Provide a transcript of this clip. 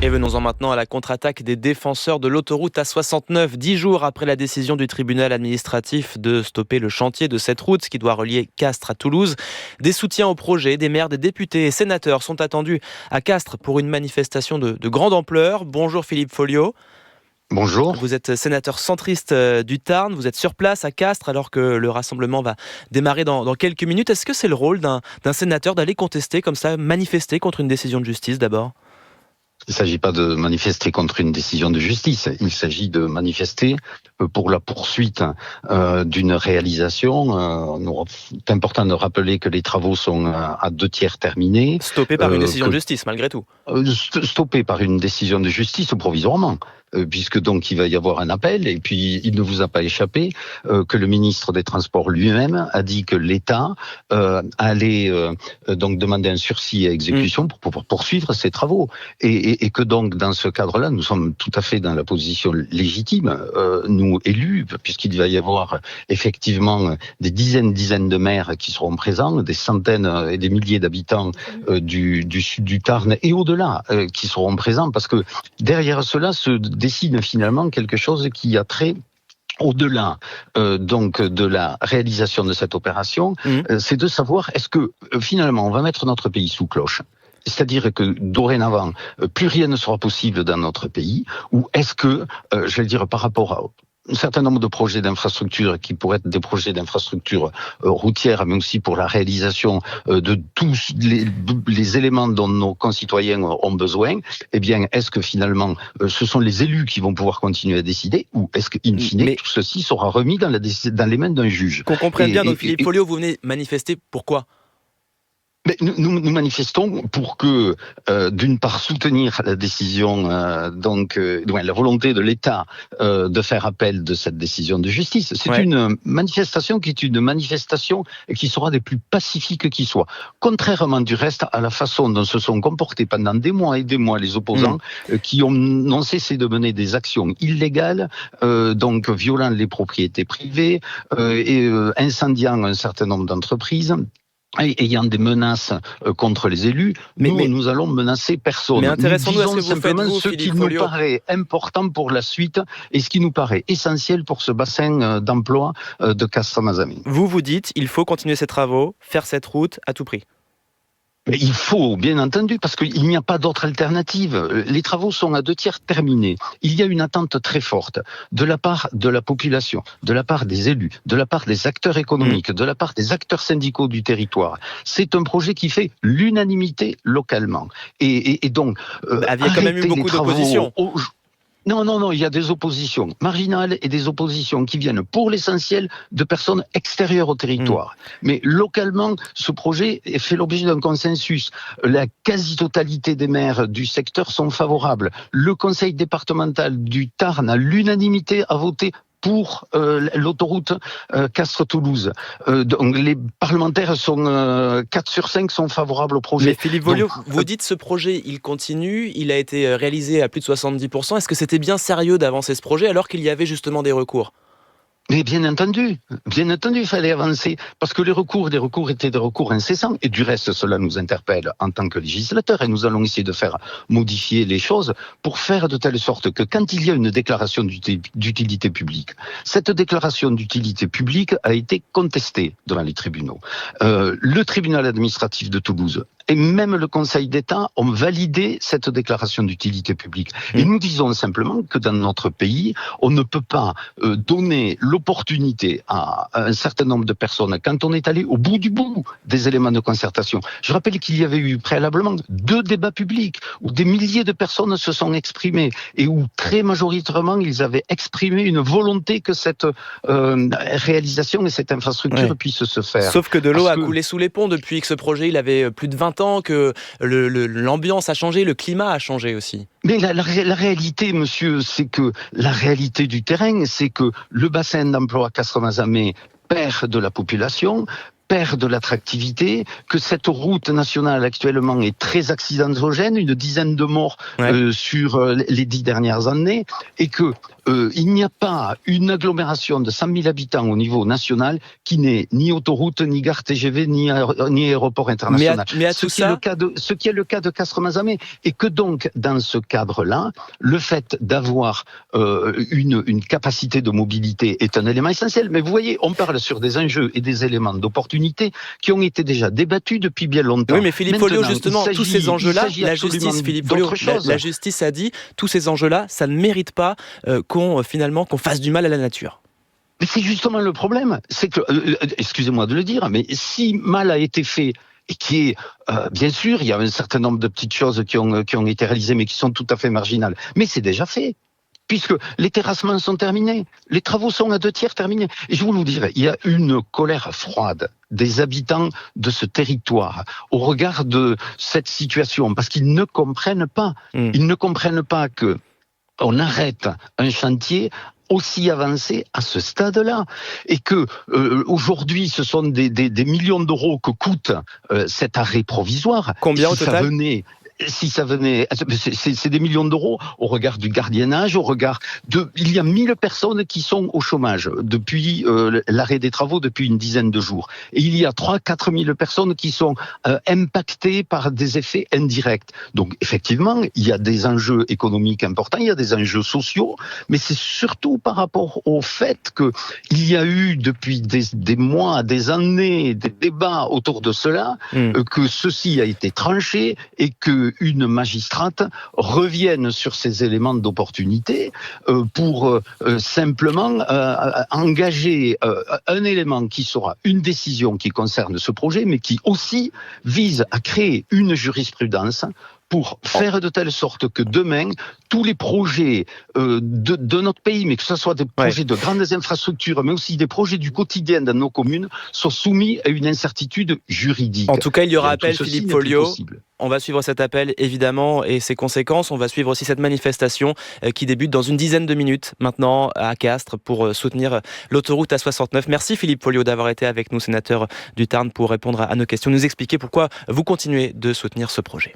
Et venons-en maintenant à la contre-attaque des défenseurs de l'autoroute A69. 10 jours après la décision du tribunal administratif de stopper le chantier de cette route qui doit relier Castres à Toulouse. Des soutiens au projet, des maires, des députés et sénateurs sont attendus à Castres pour une manifestation de grande ampleur. Bonjour Philippe Folliot. Bonjour. Vous êtes sénateur centriste du Tarn, vous êtes sur place à Castres alors que le rassemblement va démarrer dans quelques minutes. Est-ce que c'est le rôle d'un sénateur d'aller contester comme ça, manifester contre une décision de justice d'abord ? Il ne s'agit pas de manifester contre une décision de justice, il s'agit de manifester pour la poursuite d'une réalisation. C'est important de rappeler que les travaux sont à 2/3 terminés. Stoppés par une décision de justice, malgré tout. Stoppés par une décision de justice provisoirement. Puisque donc il va y avoir un appel, et puis il ne vous a pas échappé que le ministre des Transports lui-même a dit que l'État allait donc demander un sursis à exécution pour pouvoir poursuivre ses travaux, et que donc dans ce cadre-là, nous sommes tout à fait dans la position légitime, nous élus, puisqu'il va y avoir effectivement des dizaines de maires qui seront présents, des centaines et des milliers d'habitants du sud du Tarn et au-delà qui seront présents, parce que derrière cela se décide finalement quelque chose qui a trait au-delà donc de la réalisation de cette opération, c'est de savoir est-ce que finalement on va mettre notre pays sous cloche. C'est-à-dire que dorénavant, plus rien ne sera possible dans notre pays, ou est-ce que, par rapport à un certain nombre de projets d'infrastructures qui pourraient être des projets d'infrastructures routières, mais aussi pour la réalisation de tous les éléments dont nos concitoyens ont besoin, eh bien, est-ce que finalement, ce sont les élus qui vont pouvoir continuer à décider, ou est-ce qu'in fine, tout ceci sera remis dans les mains d'un juge ? Qu'on comprenne bien, donc Philippe Folliot, vous venez manifester pourquoi ? Mais nous manifestons pour que, d'une part, soutenir la décision, la volonté de l'État de faire appel de cette décision de justice. C'est une manifestation qui est une manifestation qui sera des plus pacifiques qui soient. Contrairement du reste à la façon dont se sont comportés pendant des mois et des mois les opposants qui n'ont cessé de mener des actions illégales, donc violant les propriétés privées et incendiant un certain nombre d'entreprises. Et ayant des menaces contre les élus, nous allons menacer personne. Mais intéressons-nous à ce que vous simplement faites, vous, ce Philippe qui Folliot. nous paraît important pour la suite et ce qui nous paraît essentiel pour ce bassin d'emploi de Castres-Mazamet. Vous dites, il faut continuer ces travaux, faire cette route à tout prix. Mais il faut, bien entendu, parce qu'il n'y a pas d'autre alternative. Les travaux sont à 2/3 terminés. Il y a une attente très forte de la part de la population, de la part des élus, de la part des acteurs économiques, de la part des acteurs syndicaux du territoire. C'est un projet qui fait l'unanimité localement. Et donc, il y a quand même eu beaucoup d'opposition. Non, il y a des oppositions marginales et des oppositions qui viennent pour l'essentiel de personnes extérieures au territoire. Mais localement, ce projet fait l'objet d'un consensus. La quasi-totalité des maires du secteur sont favorables. Le conseil départemental du Tarn, à l'unanimité, a voté pour l'autoroute Castres-Toulouse. Donc les parlementaires sont 4 sur 5 sont favorables au projet. Mais Philippe Folliot, vous dites ce projet, il continue, il a été réalisé à plus de 70%. Est-ce que c'était bien sérieux d'avancer ce projet alors qu'il y avait justement des recours ? Mais bien entendu, il fallait avancer, parce que les recours étaient des recours incessants, et du reste, cela nous interpelle en tant que législateurs, et nous allons essayer de faire modifier les choses pour faire de telle sorte que quand il y a une déclaration d'utilité publique, cette déclaration d'utilité publique a été contestée devant les tribunaux. Le tribunal administratif de Toulouse et même le Conseil d'État ont validé cette déclaration d'utilité publique. Et nous disons simplement que dans notre pays, on ne peut pas donner l'opportunité à un certain nombre de personnes, quand on est allé au bout du bout des éléments de concertation. Je rappelle qu'il y avait eu préalablement 2 débats publics où des milliers de personnes se sont exprimées et où très majoritairement ils avaient exprimé une volonté que cette réalisation et cette infrastructure puisse se faire. Sauf que de l'eau a coulé sous les ponts depuis que ce projet il avait plus de 20 ans, que l'ambiance a changé, le climat a changé aussi. Mais la réalité, monsieur, c'est que la réalité du terrain, c'est que le bassin d'emploi Castres-Mazamet perd de la population, perd de l'attractivité, que cette route nationale actuellement est très accidentogène, une dizaine de morts sur les 10 dernières années, et que il n'y a pas une agglomération de 100 000 habitants au niveau national qui n'est ni autoroute, ni gare TGV, ni aéroport international. Ce qui est le cas de Castres-Mazamet. Et que donc, dans ce cadre-là, le fait d'avoir une capacité de mobilité est un élément essentiel. Mais vous voyez, on parle sur des enjeux et des éléments d'opportunité qui ont été déjà débattus depuis bien longtemps. Oui, mais Philippe Folliot, justement, tous ces enjeux-là, la justice a dit, tous ces enjeux-là, ça ne mérite pas qu'on fasse du mal à la nature. Mais c'est justement le problème. C'est que, excusez-moi de le dire, mais si mal a été fait, et qui est, bien sûr, il y a un certain nombre de petites choses qui ont été réalisées, mais qui sont tout à fait marginales. Mais c'est déjà fait, puisque les terrassements sont terminés, les travaux sont à 2/3 terminés. Et je vous le dirai, il y a une colère froide des habitants de ce territoire au regard de cette situation, parce qu'ils ne comprennent pas. Ils ne comprennent pas que on arrête un chantier aussi avancé à ce stade-là, et que aujourd'hui ce sont des millions d'euros que coûte cet arrêt provisoire. Combien au total ? Si ça venait, c'est des millions d'euros au regard du gardiennage, au regard il y a 1000 personnes qui sont au chômage depuis l'arrêt des travaux depuis une dizaine de jours. Et il y a 3-4 000 personnes qui sont impactées par des effets indirects. Donc, effectivement, il y a des enjeux économiques importants, il y a des enjeux sociaux, mais c'est surtout par rapport au fait que il y a eu depuis des mois, des années, des débats autour de cela, que ceci a été tranché et que une magistrate revienne sur ces éléments d'opportunité pour simplement engager un élément qui sera une décision qui concerne ce projet, mais qui aussi vise à créer une jurisprudence pour faire de telle sorte que demain, tous les projets de notre pays, mais que ce soit des projets de grandes infrastructures, mais aussi des projets du quotidien dans nos communes, soient soumis à une incertitude juridique. En tout cas, il y aura appel, Philippe Folliot. On va suivre cet appel, évidemment, et ses conséquences. On va suivre aussi cette manifestation qui débute dans une dizaine de minutes, maintenant, à Castres, pour soutenir l'autoroute A69. Merci, Philippe Folliot, d'avoir été avec nous, sénateur du Tarn, pour répondre à nos questions, nous expliquer pourquoi vous continuez de soutenir ce projet.